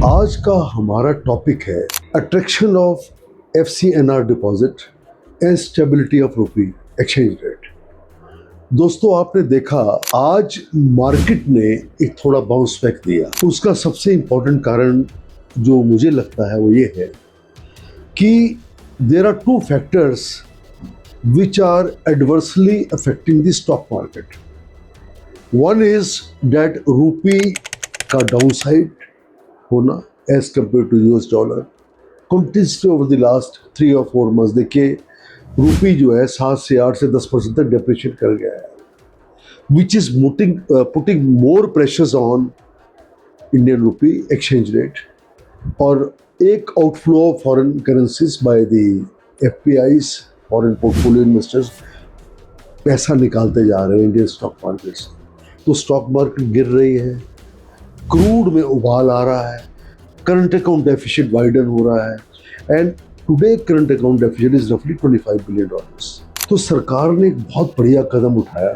आज का हमारा टॉपिक है attraction of FCNR deposit and stability of rupee exchange rate. दोस्तों, आपने देखा आज मार्केट ने एक थोड़ा बाउंस बैक दिया। उसका सबसे इम्पोर्टेंट कारण जो मुझे लगता है वो ये है कि there are two factors which are adversely affecting the stock market. One is that rupee का downside होना as compared to US dollar. Continuously over the last 3 or 4 months देखिए रूपी जो है 7 से 8 से 10% तक depreciate कर गया है, which is putting more pressures on Indian rupee exchange rate और एक outflow of foreign currencies by the FPIs foreign portfolio investors पैसा निकालते जा रहे हैं इंडियन स्टॉक मार्केट से। तो स्टॉक मार्केट गिर रही है, क्रूड में उबाल आ रहा है, करंट अकाउंट डेफिसिट वाइडन हो रहा है and today current account deficit is रफली $25 बिलियन। तो सरकार ने एक बहुत बढ़िया कदम उठाया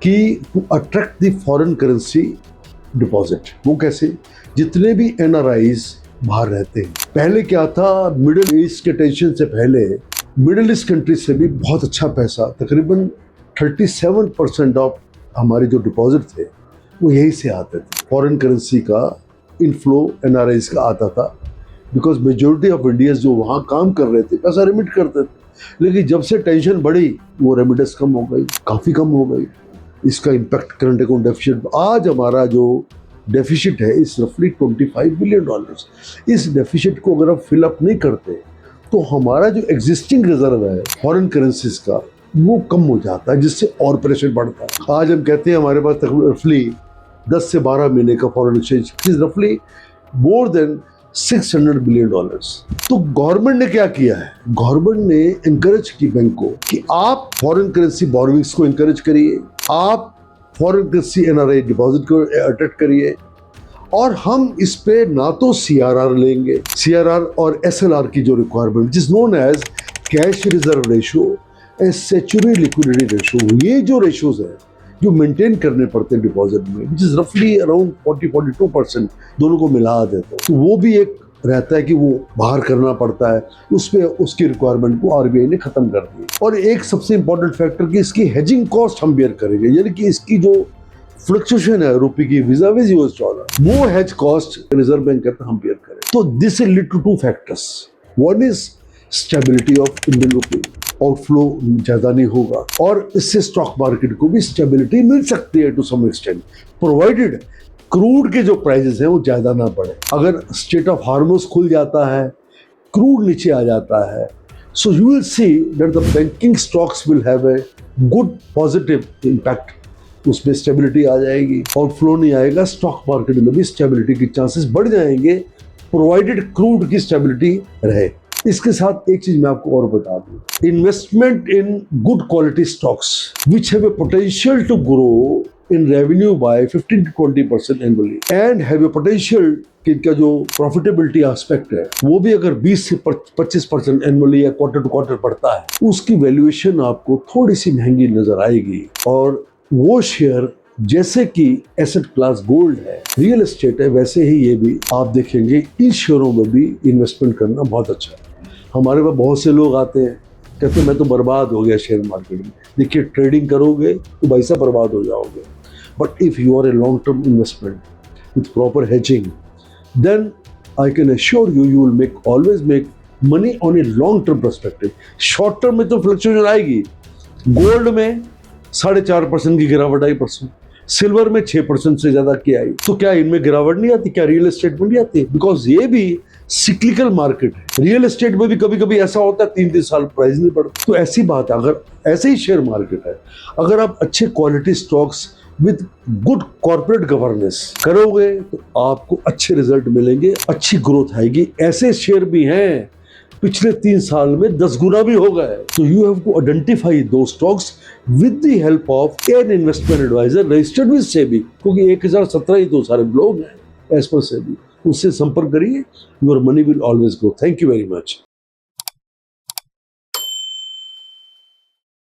कि to attract the foreign currency deposit. वो कैसे? जितने भी NRIs बाहर रहते हैं, पहले क्या था, मिडिल ईस्ट के टेंशन से पहले मिडिल ईस्ट कंट्री से भी बहुत अच्छा पैसा, तकरीबन 37% ऑफ हमारे जो डिपॉजिट थे वो यहीं से आते थे। फॉरेन करेंसी का इनफ्लो NRIs का आता था, बिकॉज मेजोरिटी ऑफ इंडियंस जो वहाँ काम कर रहे थे पैसा रिमिट करते थे। लेकिन जब से टेंशन बढ़ी वो रेमिटेंस कम हो गई, काफ़ी कम हो गई। इसका इम्पैक्ट करंट अकाउंट डेफिसिट, आज हमारा जो डेफिसिट है इस रफली $25 बिलियन। इस डेफिसिट को अगर आप फिलअप नहीं करते तो हमारा जो एग्जिस्टिंग रिजर्व है फॉरेन करेंसीज का वो कम हो जाता है, जिससे और प्रेशर बढ़ता है। आज हम कहते हैं हमारे पास रफली 10 से 12 महीने का फॉरेन एक्सचेंज इज रफली मोर देन $600 बिलियन। तो गवर्नमेंट ने क्या किया है? गवर्नमेंट ने इंकरेज की बैंक को कि आप फॉरेन करेंसी बोरोविंग्स को इंकरेज करिए, आप फॉरेन करेंसी NRI डिपॉजिट को अट्रैक्ट करिए और हम इस पे ना तो CRR लेंगे, CRR और SLR की जो रिक्वायरमेंट जिस known as cash reserve ratio and statutory liquidity ratio, ये जो रेशोज हैं जो मेंटेन करने पड़ते हैं डिपॉजिट में, विच इज रफली अराउंड 40-42%, दोनों को मिला देते हैं, तो वो भी एक रहता है कि वो बाहर करना पड़ता है। उसमें उसकी रिक्वायरमेंट को RBI ने खत्म कर दी। और एक सबसे इंपॉर्टेंट फैक्टर कि इसकी हेजिंग कॉस्ट हम बेयर करेंगे, यानी कि इसकी जो फ्लक्चुएशन है रुपए की विज़ाविज़ US डॉलर, वो हेज कॉस्ट रिजर्व बैंक कहता है हम बेयर करें। तो this is lead to two factors. One is stability of Indian rupee, outflow ज्यादा नहीं होगा और इससे स्टॉक मार्केट को भी स्टेबिलिटी मिल सकती है to some extent, provided crude के जो प्राइसेस हैं वो ज्यादा ना बढ़े। अगर स्टेट ऑफ हार्मोस खुल जाता है, क्रूड नीचे आ जाता है, so you will see that the banking stocks will have a good positive impact. उसमें स्टेबिलिटी आ जाएगी, आउटफ्लो नहीं आएगा, स्टॉक मार्केट में भी स्टेबिलिटी के चांसेस बढ़ जाएंगे, प्रोवाइडेड क्रूड की स्टेबिलिटी रहे। इसके साथ एक चीज मैं आपको और बता दूं, investment in good quality stocks which have a potential to grow in revenue by 15-20% annually and have a potential कि इनका जो प्रॉफिटेबिलिटी एस्पेक्ट है वो भी अगर 20 से 25% एनुअली या क्वार्टर टू क्वार्टर बढ़ता है, उसकी वैल्यूएशन आपको थोड़ी सी महंगी नजर आएगी। और वो शेयर जैसे कि एसेट क्लास गोल्ड है, रियल एस्टेट है, वैसे ही ये भी आप देखेंगे इन शेयरों में भी इन्वेस्टमेंट करना बहुत अच्छा है। हमारे पास बहुत से लोग आते हैं कहते हैं मैं तो बर्बाद हो गया शेयर मार्केट में। देखिए, ट्रेडिंग करोगे तो पैसा बर्बाद हो जाओगे, but if you are a long term investment with proper hedging, then I can assure you you will always make money on a long term perspective. Short term में तो फ्लक्चुएशन आएगी। गोल्ड में 4.5% की गिरावट आई परसों, सिल्वर में 6% से ज्यादा की आई, तो क्या इनमें गिरावट नहीं आती? क्या रियल एस्टेट में नहीं आती? बिकॉज ये भी सिक्लिकल मार्केट है। रियल एस्टेट में भी कभी कभी ऐसा होता है 3-3 साल प्राइस नहीं बढ़ता। तो ऐसी बात है, अगर ऐसे ही शेयर मार्केट है, अगर आप अच्छे quality stocks with good corporate governance करोगे तो आपको अच्छे रिजल्ट मिलेंगे, अच्छी ग्रोथ आएगी। ऐसे शेयर भी हैं पिछले 3 साल में 10 गुना भी हो गए। तो यू हैव टू आइडेंटिफाई दो stocks with the help of an investment advisor registered with SEBI, क्योंकि 1017 ही तो सारे लोग हैं एज पर सेबी। उससे संपर्क करिए, your money will always grow. Thank you very much.